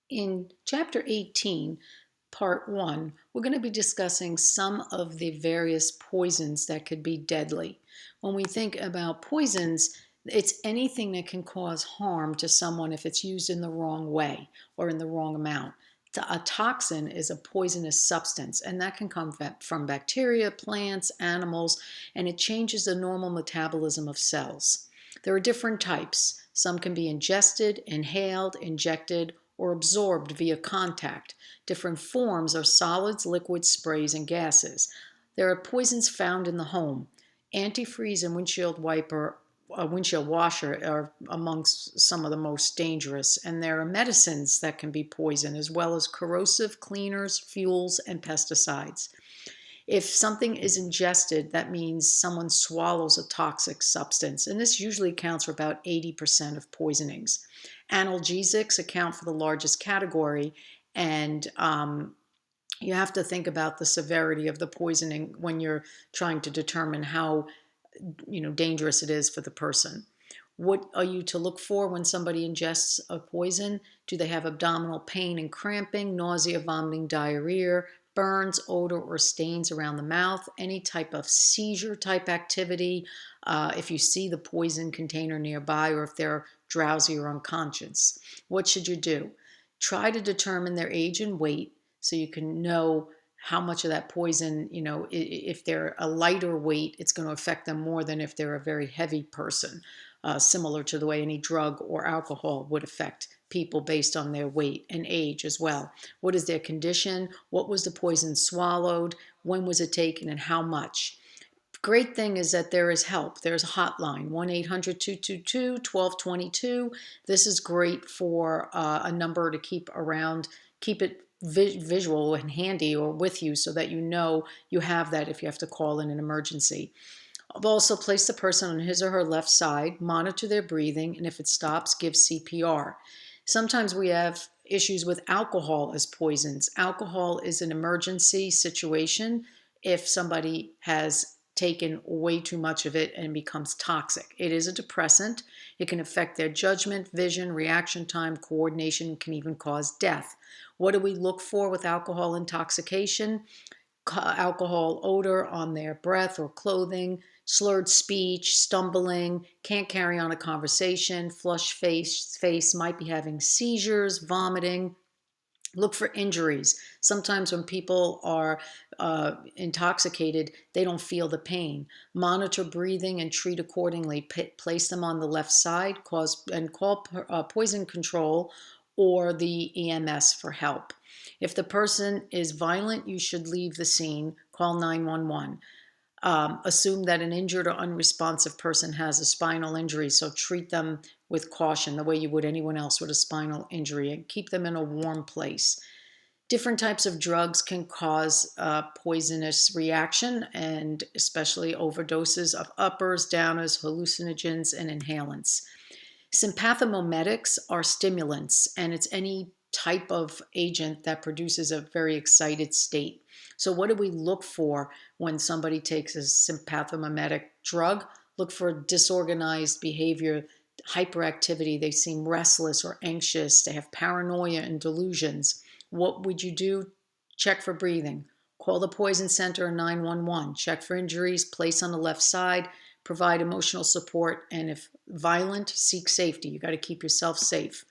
In Chapter 18, Part 1, we're going to be discussing some of the various poisons that could be deadly. When we think about poisons, it's anything that can cause harm to someone if it's used in the wrong way or in the wrong amount. A toxin is a poisonous substance, and that can come from bacteria, plants, animals, and it changes the normal metabolism of cells. There are different types. Some can be ingested, inhaled, injected, or absorbed via contact. Different forms are solids, liquids, sprays, and gases. There are poisons found in the home. Antifreeze and windshield washer are amongst some of the most dangerous, and there are medicines that can be poison, as well as corrosive cleaners, fuels, and pesticides. If something is ingested, that means someone swallows a toxic substance, and this usually accounts for about 80% of poisonings. Analgesics account for the largest category, and you have to think about the severity of the poisoning when you're trying to determine how dangerous it is for the person. What are you to look for when somebody ingests a poison? Do they have abdominal pain and cramping, nausea, vomiting, diarrhea, burns, odor, or stains around the mouth, any type of seizure type activity, if you see the poison container nearby, or if they're drowsy or unconscious? What should you do? Try to determine their age and weight so you can know how much of that poison, if they're a lighter weight, it's going to affect them more than if they're a very heavy person, similar to the way any drug or alcohol would affect people based on their weight and age as well. What is their condition? What was the poison swallowed? When was it taken and how much? Great thing is that there is help. There's a hotline, 1-800-222-1222. This is great for a number to keep around, keep it visual and handy or with you so that you have that if you have to call in an emergency. Also, place the person on his or her left side, monitor their breathing, and if it stops, give CPR. Sometimes we have issues with alcohol as poisons. Alcohol is an emergency situation if somebody has taken way too much of it and becomes toxic. It is a depressant. It can affect their judgment, vision, reaction time, coordination, can even cause death. What do we look for with alcohol intoxication? Alcohol odor on their breath or clothing, slurred speech, stumbling, can't carry on a conversation, flushed face, might be having seizures, vomiting. Look for injuries. Sometimes when people are intoxicated, they don't feel the pain. Monitor breathing and treat accordingly. Place them on the left side, call poison control or the EMS for help. If the person is violent, you should leave the scene. Call 911. Assume that an injured or unresponsive person has a spinal injury, so treat them with caution the way you would anyone else with a spinal injury, and keep them in a warm place. Different types of drugs can cause poisonous reaction, and especially overdoses of uppers, downers, hallucinogens, and inhalants. Sympathomimetics are stimulants, and it's any type of agent that produces a very excited state. So what do we look for when somebody takes a sympathomimetic drug? Look for disorganized behavior, hyperactivity. They seem restless or anxious. They have paranoia and delusions. What would you do? Check for breathing. Call the poison center or 911. Check for injuries, place on the left side, provide emotional support, and if violent, seek safety. You got to keep yourself safe.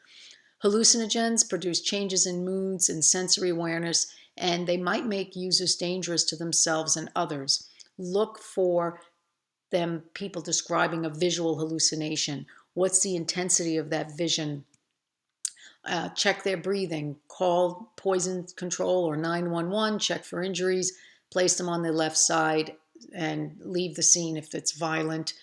Hallucinogens produce changes in moods and sensory awareness, and they might make users dangerous to themselves and others. Look for people describing a visual hallucination. What's the intensity of that vision? Check their breathing. Call poison control or 911. Check for injuries. Place them on the left side and leave the scene if it's violent.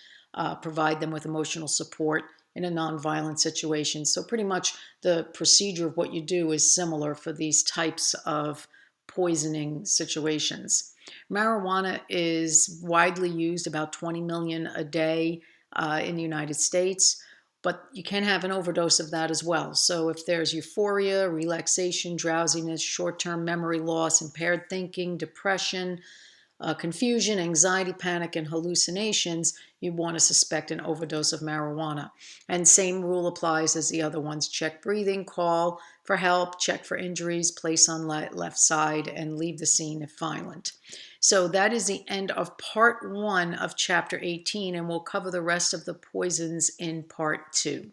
Provide them with emotional support in a nonviolent situation. So pretty much the procedure of what you do is similar for these types of poisoning situations. Marijuana is widely used, about 20 million a day in the United States, but you can have an overdose of that as well. So if there's euphoria, relaxation, drowsiness, short-term memory loss, impaired thinking, depression, confusion, anxiety, panic, and hallucinations, you want to suspect an overdose of marijuana. And same rule applies as the other ones. Check breathing, call for help, check for injuries, place on left side, and leave the scene if violent. So that is the end of part 1 of chapter 18, and we'll cover the rest of the poisons in part 2.